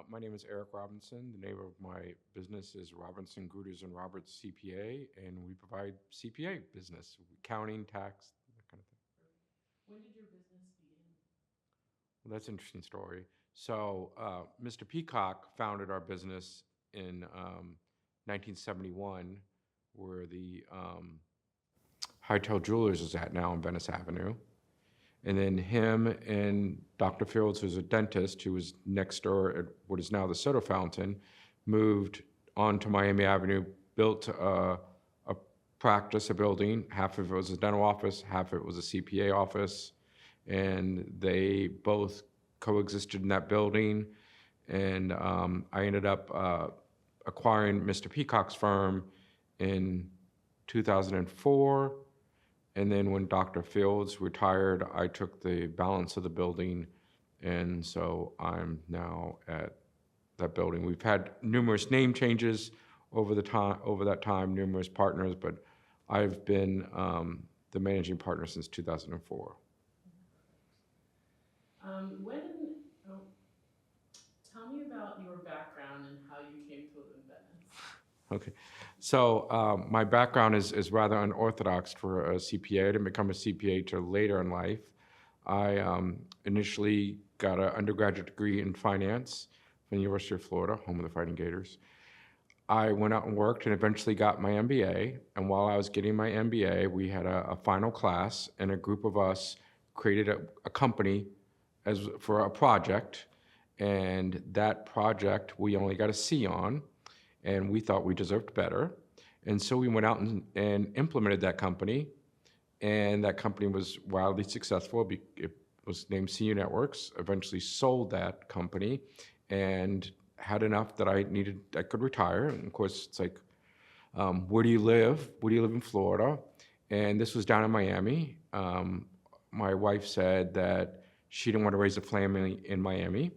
My name is Eric Robinson. The name of my business is Robinson, Gruders, and Roberts CPA, and we provide CPA business, accounting, tax, that kind of thing. When did your business begin? Well, that's an interesting story. So, Mr. Peacock founded our business in 1971, where the Hightail Jewelers is at now on Venice Avenue. And then him and Dr. Fields, who's a dentist, who was next door at what is now the soda fountain, moved onto Miami Avenue, built a practice, a building. Half of it was a dental office, half of it was a CPA office. And they both coexisted in that building. And I ended up acquiring Mr. Peacock's firm in 2004. And then when Dr. Fields retired, I took the balance of the building, and so I'm now at that building. We've had numerous name changes over that time, numerous partners, but I've been the managing partner since 2004. Oh, tell me about your background and how you came to live in Venice. Okay, so my background is rather unorthodox for a CPA. I didn't become a CPA till later in life. I initially got an undergraduate degree in finance from the University of Florida, home of the Fighting Gators. I went out and worked and eventually got my MBA. And while I was getting my MBA, we had a final class, and a group of us created a company for a project. And that project we only got a C on, and we thought we deserved better. And so we went out and implemented that company, and that company was wildly successful. It was named Senior Networks, eventually sold that company, and had enough that I could retire. And of course, it's like, where do you live? Where do you live in Florida? And this was down in Miami. My wife said that she didn't want to raise a family in Miami.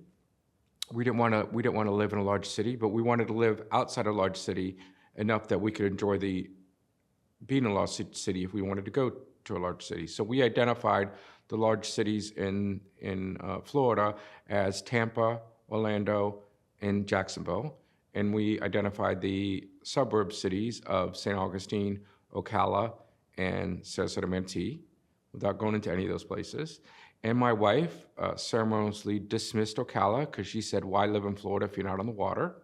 We didn't want to live in a large city, but we wanted to live outside a large city enough that we could enjoy being in a large city if we wanted to go to a large city. So we identified the large cities in Florida as Tampa, Orlando, and Jacksonville, and we identified the suburb cities of St. Augustine, Ocala, and Sarasota Manatee, without going into any of those places. And my wife ceremoniously dismissed Ocala because she said, why live in Florida if you're not on the water?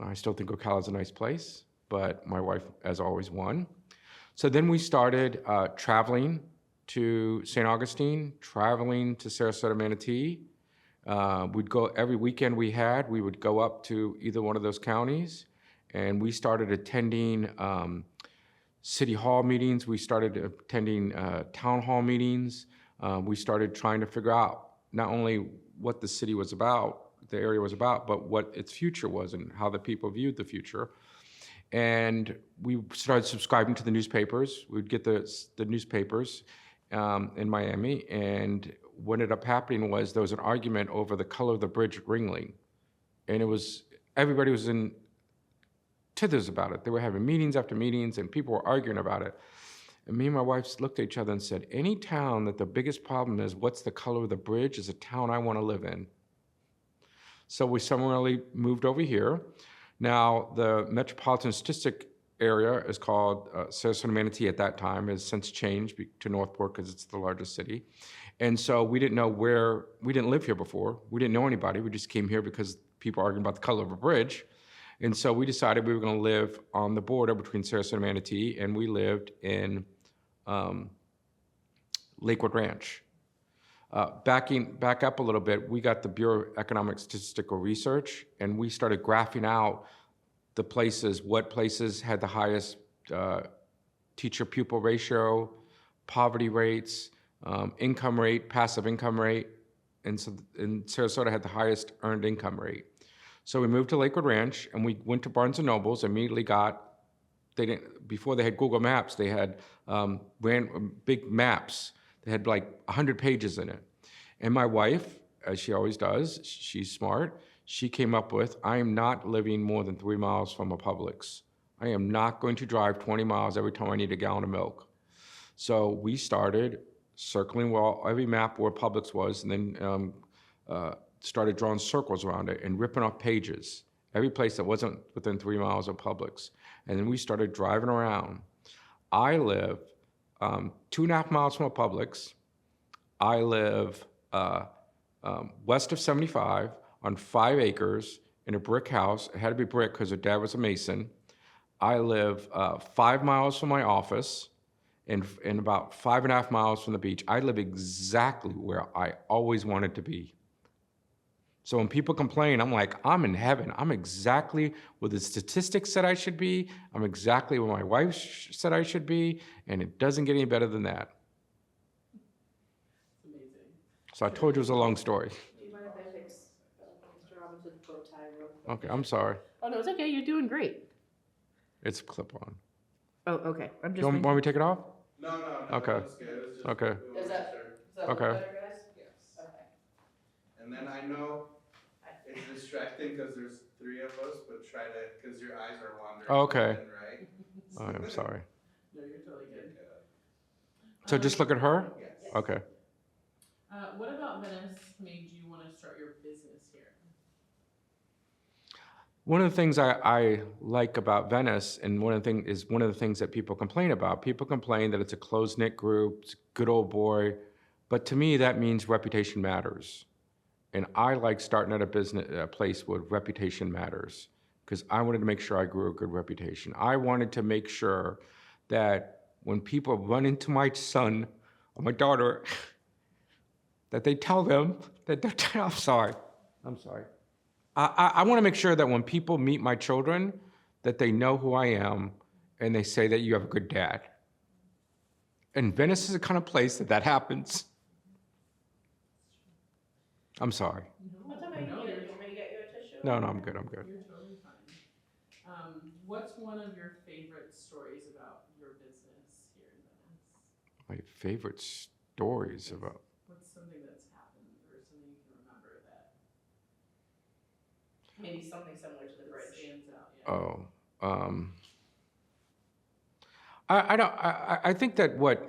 I still think Ocala is a nice place, but my wife, as always, won. So then we started traveling to St. Augustine, traveling to Sarasota Manatee. We'd go every weekend we would go up to either one of those counties, and we started attending city hall meetings. We started attending town hall meetings. We started trying to figure out not only what the city was about, the area was about, but what its future was and how the people viewed the future. And we started subscribing to the newspapers. We'd get the newspapers in Miami, and what ended up happening was there was an argument over the color of the bridge at Ringling. And everybody was in tithers about it. They were having meetings after meetings, and people were arguing about it. And me and my wife looked at each other and said, any town that the biggest problem is what's the color of the bridge is a town I want to live in. So we summarily moved over here. Now, the metropolitan statistic area is called Sarasota Manatee at that time, has since changed to Northport because it's the largest city. And so we didn't live here before. We didn't know anybody. We just came here because people arguing about the color of a bridge. And so we decided we were going to live on the border between Sarasota and Manatee, and we lived in Lakewood Ranch. Back up a little bit, we got the Bureau of Economic Statistical Research, and we started graphing out what places had the highest teacher-pupil ratio, poverty rates, income rate, passive income rate, and Sarasota had the highest earned income rate. So we moved to Lakewood Ranch, and we went to Barnes & Noble's, immediately before they had Google Maps, they had big maps. They had like 100 pages in it. And my wife, as she always does, she's smart, she came up with, I am not living more than 3 miles from a Publix. I am not going to drive 20 miles every time I need a gallon of milk. So we started circling every map where Publix was, and then started drawing circles around it and ripping off pages, every place that wasn't within 3 miles of Publix. And then we started driving around. I live 2.5 miles from a Publix. I live west of 75 on 5 acres in a brick house. It had to be brick because her dad was a mason. I live 5 miles from my office and about 5.5 miles from the beach. I live exactly where I always wanted to be. So when people complain, I'm like, I'm in heaven. I'm exactly where the statistics said I should be. I'm exactly where my wife said I should be, and it doesn't get any better than that. It's amazing. So I told you it was a long story. Do you mind if I fix Mr. Robinson's bow tie real quick? Okay, I'm sorry. Oh, no, it's okay, you're doing great. It's a clip-on. Oh, okay, I'm You just. want me to take it off? No, Okay. that's good. It was just, Okay. we wanted to that- share. Does that Okay. look better, guys? Yes. Okay. And then I know it's distracting because there's 3 of us, but try to, because your eyes are wandering. Okay. left and Right? Oh, I'm sorry. No, you're totally You're good. good. So just look at her? Yes. Okay. What about Venice made you want to start your business here? One of the things I like about Venice, and one of the things that people complain about. People complain that it's a close-knit group, it's a good old boy, but to me that means reputation matters. And I like starting at a place where reputation matters, because I wanted to make sure I grew a good reputation. I wanted to make sure that when people run into my son or my daughter, that they tell them that they're, I'm sorry. I want to make sure that when people meet my children, that they know who I am and they say that you have a good dad. And Venice is the kind of place that happens. I'm sorry. What's up, I can No, get you're- it, you want me to get you a tissue? No, I'm good. You're totally fine. What's one of your favorite stories about your business here in Venice? My favorite stories about, What's something that's happened or something you can remember that Maybe something similar to the that bridge. stands out? Yeah. I think that what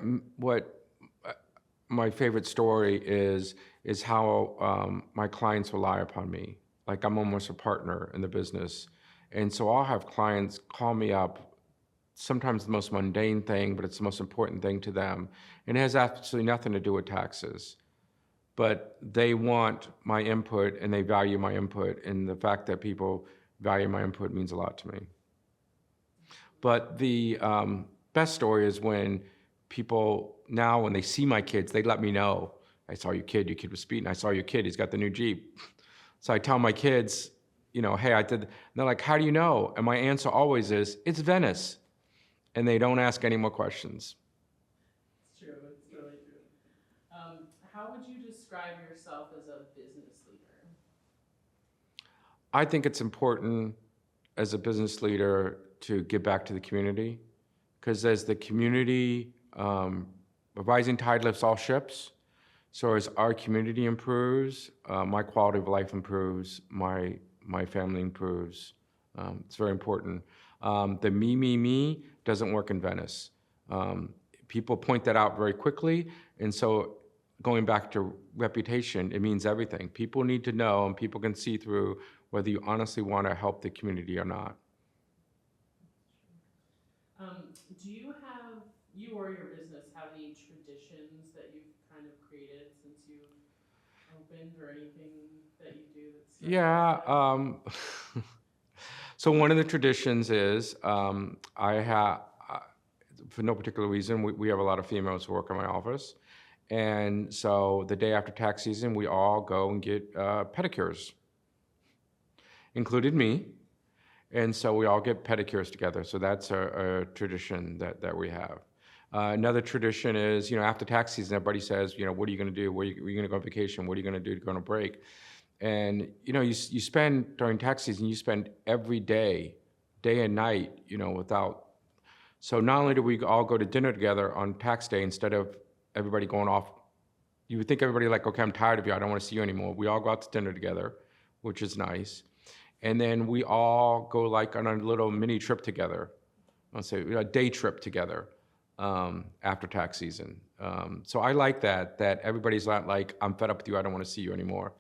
my favorite story is how my clients rely upon me. Like I'm almost a partner in the business. And so I'll have clients call me up, sometimes the most mundane thing, but it's the most important thing to them. And it has absolutely nothing to do with taxes. But they want my input and they value my input. And the fact that people value my input means a lot to me. But the best story is when people now, when they see my kids, they let me know, I saw your kid was speeding. I saw your kid, he's got the new Jeep. So I tell my kids, hey, I did. And they're like, how do you know? And my answer always is, it's Venice. And they don't ask any more questions. It's true. It's really true. How would you describe yourself as a business leader? I think it's important as a business leader to give back to the community, because as the community, a rising tide lifts all ships. So as our community improves, my quality of life improves, my family improves. It's very important. The me doesn't work in Venice. People point that out very quickly, and so going back to reputation, it means everything. People need to know, and people can see through whether you honestly want to help the community or not. Do you or your business have any traditions that you've kind of created since you've opened, or anything that you do that's stuck Yeah. So one of the traditions is I have, for no particular reason, we have a lot of females who work in my office. And so the day after tax season, we all go and get pedicures, included me. And so we all get pedicures together. So that's a tradition that we have. Another tradition is, after tax season, everybody says, what are you going to do? Where are you going to go on vacation? What are you going to do to go on a break? And, you spend, during tax season, you spend every day and night, without. So not only do we all go to dinner together on tax day instead of everybody going off, you would think everybody like, okay, I'm tired of you. I don't want to see you anymore. We all go out to dinner together, which is nice. And then we all go like on a little mini trip together. Let's say a day trip together after tax season. So I like that everybody's not like, I'm fed up with you, I don't want to see you anymore.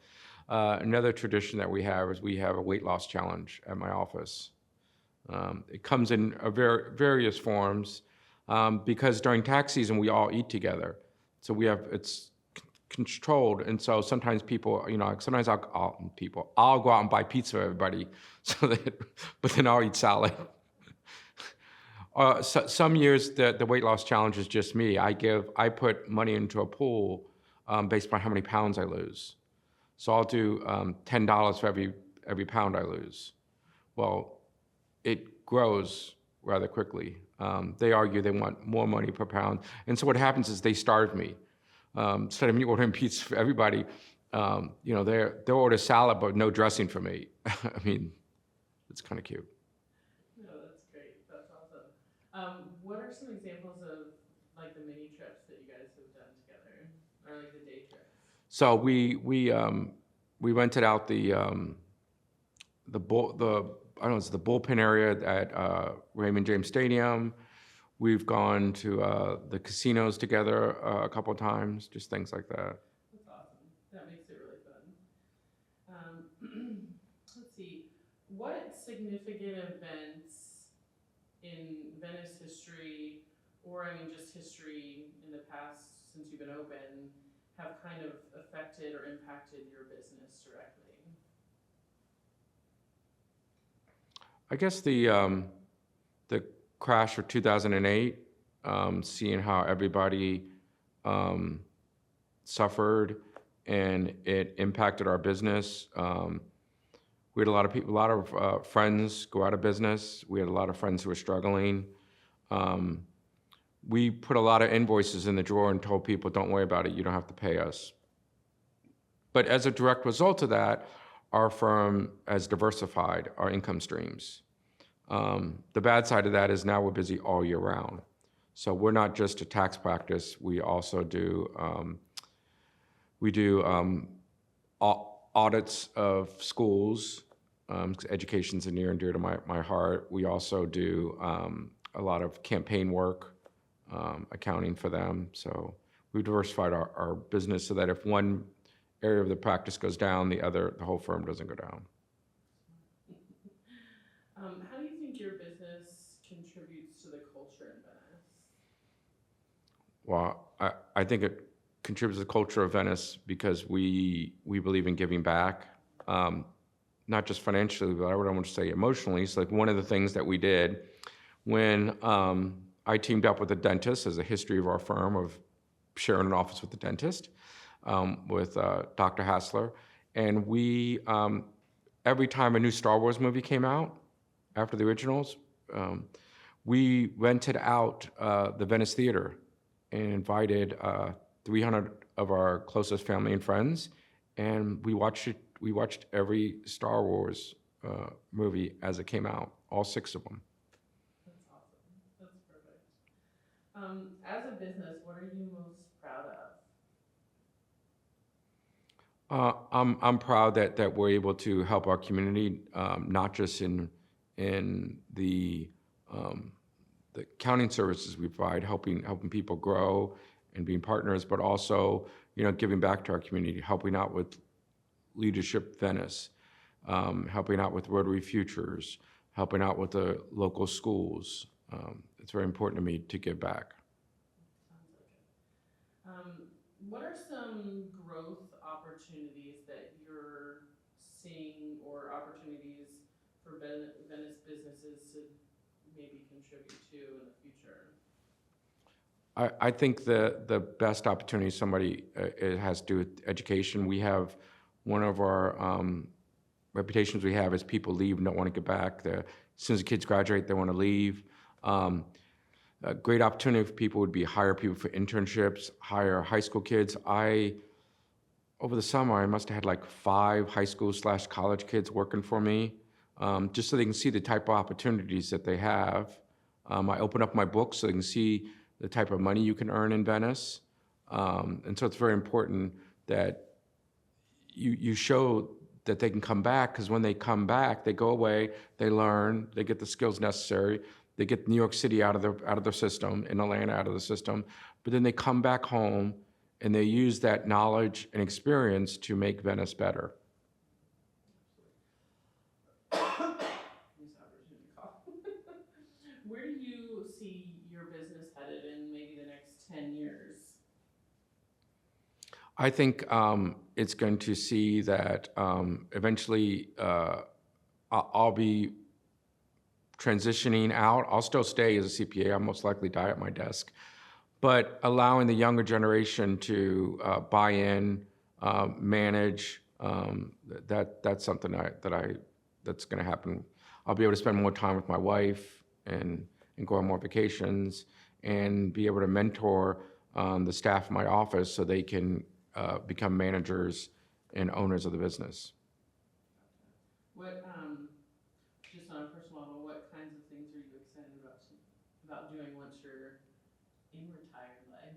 Another tradition that we have is we have a weight loss challenge at my office. It comes in various forms because during tax season we all eat together, so it's controlled, and so sometimes people, sometimes I'll go out and buy pizza for everybody, so that, but then I'll eat salad. Some years the weight loss challenge is just me. I put money into a pool based on how many pounds I lose. So I'll do $10 for every pound I lose. Well, it grows rather quickly. They argue they want more money per pound, and so what happens is they starve me. Instead of me ordering pizza for everybody, they'll order salad but no dressing for me. I mean, it's kind of cute. No, that's great. That's awesome. What are some examples of like the mini trips that you guys have done together, or like the day trips? So we rented out the I don't know, it's the bullpen area at Raymond James Stadium. We've gone to the casinos together a couple of times, just things like that. That's awesome. That makes it really fun. Let's see. What significant events in Venice history, or I mean just history in the past since you've been open, have kind of affected or impacted your business directly? I guess the crash of 2008, seeing how everybody suffered and it impacted our business. We had a lot of people, a lot of friends go out of business. We had a lot of friends who were struggling. We put a lot of invoices in the drawer and told people, don't worry about it, you don't have to pay us. But as a direct result of that, our firm has diversified our income streams. The bad side of that is now we're busy all year round. So we're not just a tax practice, we also do audits of schools. Education's near and dear to my heart. We also do a lot of campaign work, accounting for them. So we've diversified our business so that if one area of the practice goes down, the whole firm doesn't go down. How do you think your business contributes to the culture in Venice? Well, I think it contributes to the culture of Venice because we believe in giving back, not just financially, but I would almost say emotionally. It's like one of the things that we did when I teamed up with a dentist, as a history of our firm of sharing an office with the dentist, with Dr. Hassler. And we, every time a new Star Wars movie came out, after the originals, we rented out the Venice Theater and invited 300 of our closest family and friends, and we watched every Star Wars movie as it came out, all 6 of them. That's awesome. That's perfect. As a business, what are you most proud of? I'm proud that we're able to help our community, not just in the accounting services we provide, helping people grow and being partners, but also giving back to our community, helping out with Leadership Venice, helping out with Rotary Futures, helping out with the local schools. It's very important to me to give back. Sounds like it. What are some growth opportunities that you're seeing, or opportunities for Venice businesses to maybe contribute to in the future? I think the best opportunity somebody it has to do with education. We have one of our reputations we have is people leave and don't want to get back. As soon as the kids graduate, they want to leave. A great opportunity for people would be hire people for internships, hire high school kids. Over the summer, I must have had like 5 high school / college kids working for me, just so they can see the type of opportunities that they have. I open up my book so they can see the type of money you can earn in Venice. And so it's very important that you show that they can come back, because when they come back, they go away, they learn, they get the skills necessary, they get New York City out of their system, and Atlanta out of the system, but then they come back home and they use that knowledge and experience to make Venice better. where do you see your business headed in maybe the next 10 years? I think it's going to see that eventually I'll be transitioning out. I'll still stay as a CPA. I'll most likely die at my desk. But allowing the younger generation to buy in, manage, that's something that's going to happen. I'll be able to spend more time with my wife and go on more vacations and be able to mentor the staff in my office so they can become managers and owners of the business. What, just on a personal level, what kinds of things are you excited about doing once you're in retired life?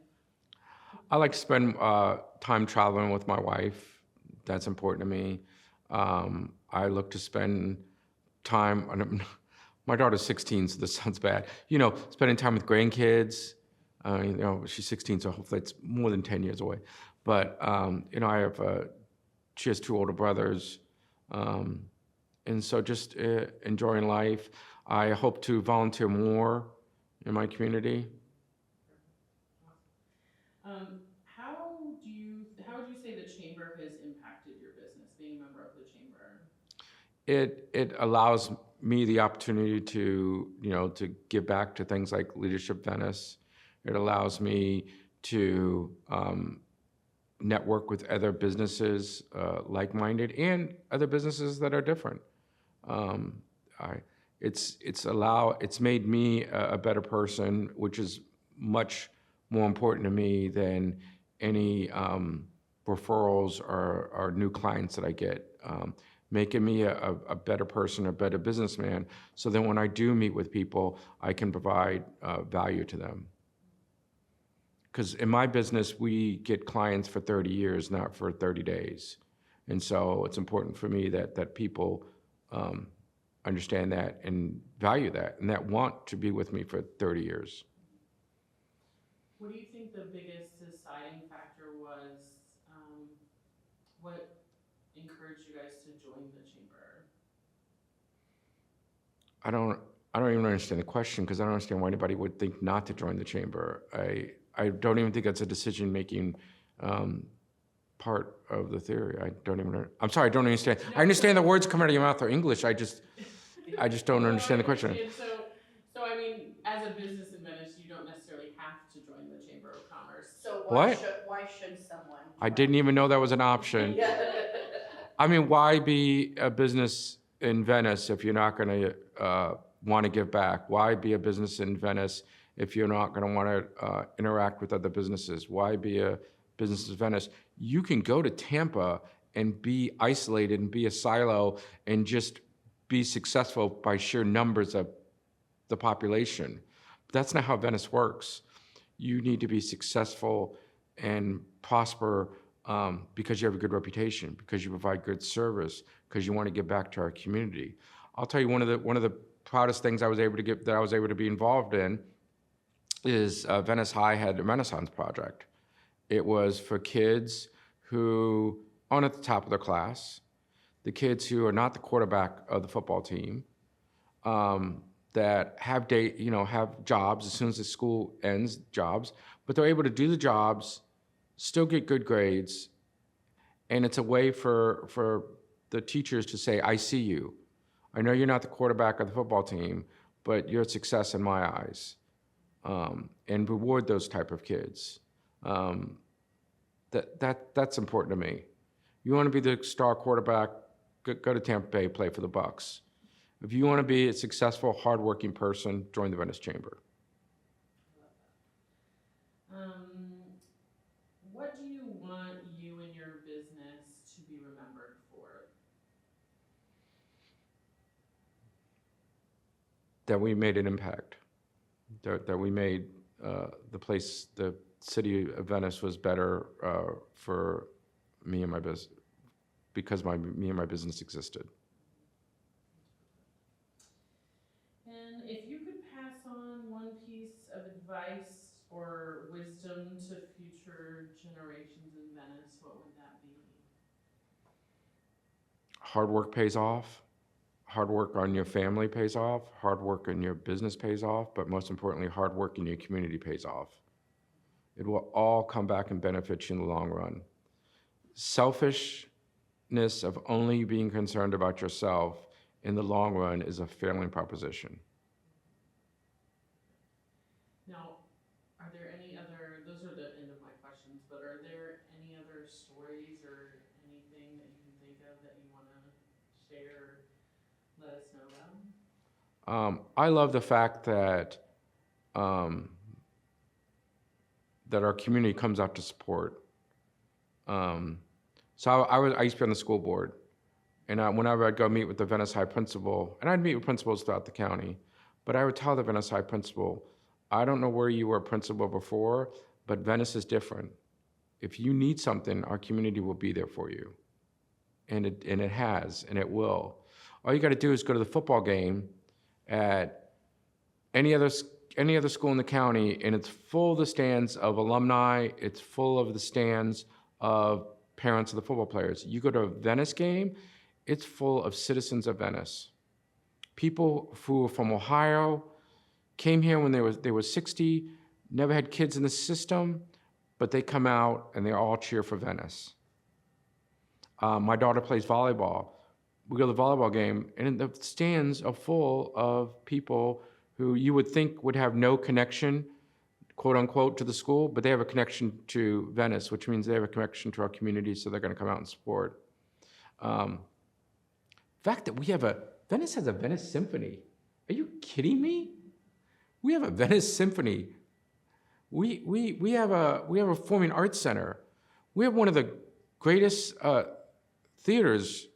I like to spend time traveling with my wife. That's important to me. I look to spend time. My daughter's 16, so this sounds bad. You know, spending time with grandkids. You know, she's 16, so hopefully it's more than 10 years away. But you know, she has 2 older brothers, and so just enjoying life. I hope to volunteer more in my community. How would you say the chamber has impacted your business, being a member of the chamber? It allows me the opportunity to, you know, to give back to things like Leadership Venice. It allows me to network with other businesses like-minded and other businesses that are different. It's made me a better person, which is much more important to me than any referrals or new clients that I get. Making me a better person, a better businessman, so that when I do meet with people, I can provide value to them. Because in my business, we get clients for 30 years, not for 30 days. And so it's important for me that people understand that and value that, and that want to be with me for 30 years. What do you think the biggest deciding factor was? What encouraged you guys to join the chamber? I don't even understand the question, because I don't understand why anybody would think not to join the chamber. I don't even think that's a decision-making part of the theory. I'm sorry, I don't understand. I understand the words coming out of your mouth are English. I just don't understand the question. So I mean, as a business in Venice, you don't necessarily have to join the Chamber of Commerce. So What? why should someone? I didn't even know that was an option. I mean, why be a business in Venice if you're not going to want to give back? Why be a business in Venice if you're not going to want to interact with other businesses? Why be a business in Venice? You can go to Tampa and be isolated and be a silo and just be successful by sheer numbers of the population. But that's not how Venice works. You need to be successful and prosper because you have a good reputation, because you provide good service, because you want to give back to our community. I'll tell you one of the proudest things I was able to be involved in is Venice High had a Renaissance project. It was for kids who aren't at the top of their class, the kids who are not the quarterback of the football team, that have jobs as soon as the school ends, jobs, but they're able to do the jobs, still get good grades, and it's a way for the teachers to say, I see you. I know you're not the quarterback of the football team, but you're a success in my eyes, and reward those type of kids. That's important to me. You want to be the star quarterback, go to Tampa Bay, play for the Bucks. If you want to be a successful, hardworking person, join the Venice Chamber. What do you want you and your business to be remembered for? That we made an impact. That we made the city of Venice was better for me and my business, because me and my business existed. And if you could pass on one piece of advice or wisdom to future generations in Venice, what would that be? Hard work pays off. hard work on your family pays off, hard work in your business pays off, but most importantly, hard work in your community pays off. It will all come back and benefit you in the long run. Selfishness of only being concerned about yourself in the long run is a failing proposition. Now, are there any other, those are the end of my questions, but are there any other stories or anything that you can think of that you want to share, let us know about? I love the fact that that our community comes out to support. So I used to be on the school board, and whenever I'd go meet with the Venice High principal, and I'd meet with principals throughout the county, but I would tell the Venice High principal, I don't know where you were a principal before, but Venice is different. If you need something, our community will be there for you. And it has, and it will. All you gotta do is go to the football game at any other school in the county, and it's full of the stands of alumni, it's full of the stands of parents of the football players. You go to a Venice game, it's full of citizens of Venice. People who are from Ohio, came here when they were 60, never had kids in the system, but they come out and they all cheer for Venice. My daughter plays volleyball. We go to the volleyball game, and the stands are full of people who you would think would have no connection, quote unquote, to the school, but they have a connection to Venice, which means they have a connection to our community, so they're gonna come out and support. The fact that Venice has a Venice Symphony. Are you kidding me? We have a Venice Symphony. We have a performing arts center. We have one of the greatest theaters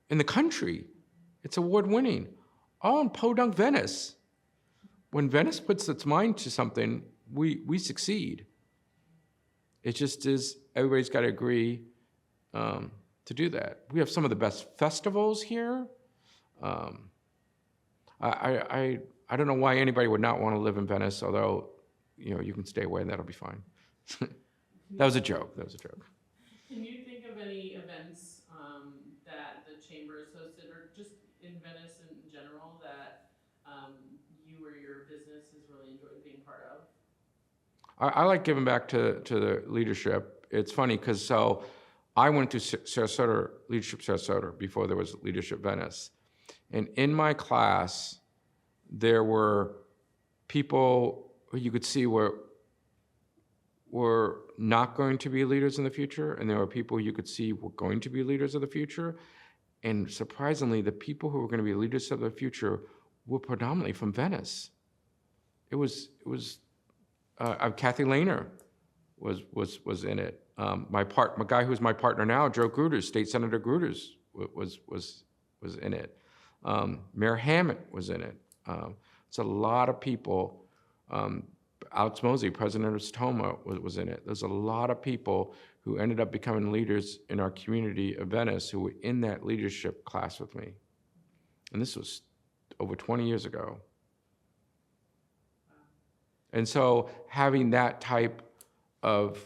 in the country. It's award-winning, all in Podunk, Venice. When Venice puts its mind to something, we succeed. It just is, everybody's got to agree to do that. We have some of the best festivals here. I don't know why anybody would not want to live in Venice, although, you can stay away and that'll be fine. That was a joke. Can you think of any events that the chamber is hosted, or just in Venice in general, that you or your business has really enjoyed being part of? I like giving back to the leadership. It's funny because I went to Sarasota, Leadership Sarasota, before there was Leadership Venice. And in my class, there were people who you could see were not going to be leaders in the future, and there were people you could see were going to be leaders of the future. And surprisingly, the people who were going to be leaders of the future were predominantly from Venice. It was Kathy Lehner was in it. My guy who's my partner now, Joe Gruters, State Senator Gruters, was in it. Mayor Hammett was in it. It's a lot of people. Alex Mosey, president of Tacoma, was in it. There's a lot of people who ended up becoming leaders in our community of Venice who were in that leadership class with me. And this was over 20 years ago. And so having that type of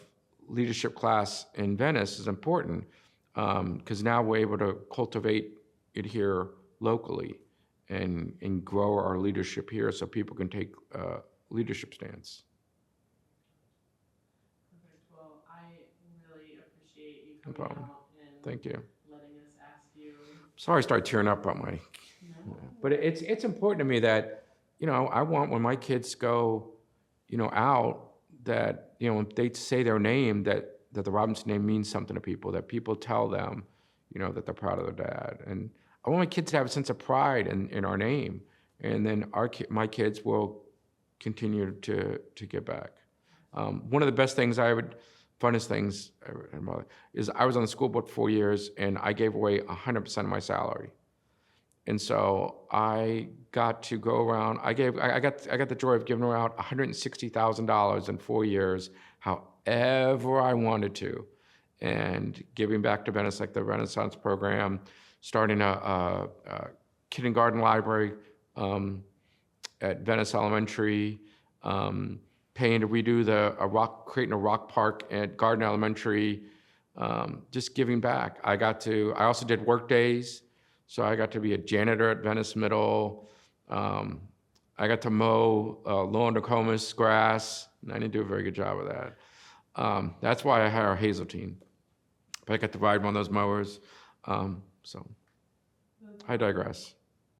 leadership class in Venice is important because now we're able to cultivate it here locally and grow our leadership here so people can take leadership stance. Perfect. Well, I really appreciate you No coming problem. out and Thank you. letting us ask you. Sorry I started tearing up on my, No. but it's important to me that, I want when my kids go, out that, when they say their name, that the Robinson name means something to people, that people tell them, that they're proud of their dad. And I want my kids to have a sense of pride in our name. And then my kids will continue to give back. One of the best things funnest things is I was on the school board for 4 years and I gave away 100% of my salary. And so I got to go around, I got the joy of giving out $160,000 in 4 years, however I wanted to. And giving back to Venice, like the Renaissance program, starting a kindergarten library at Venice Elementary, paying to redo creating a rock park at Garden Elementary, just giving back. I also did work days, So I got to be a janitor at Venice Middle. I got to mow lawn Nokomis grass, and I didn't do a very good job of that. That's why I hire Hazeltine. But I got to ride one of those mowers. So I digress.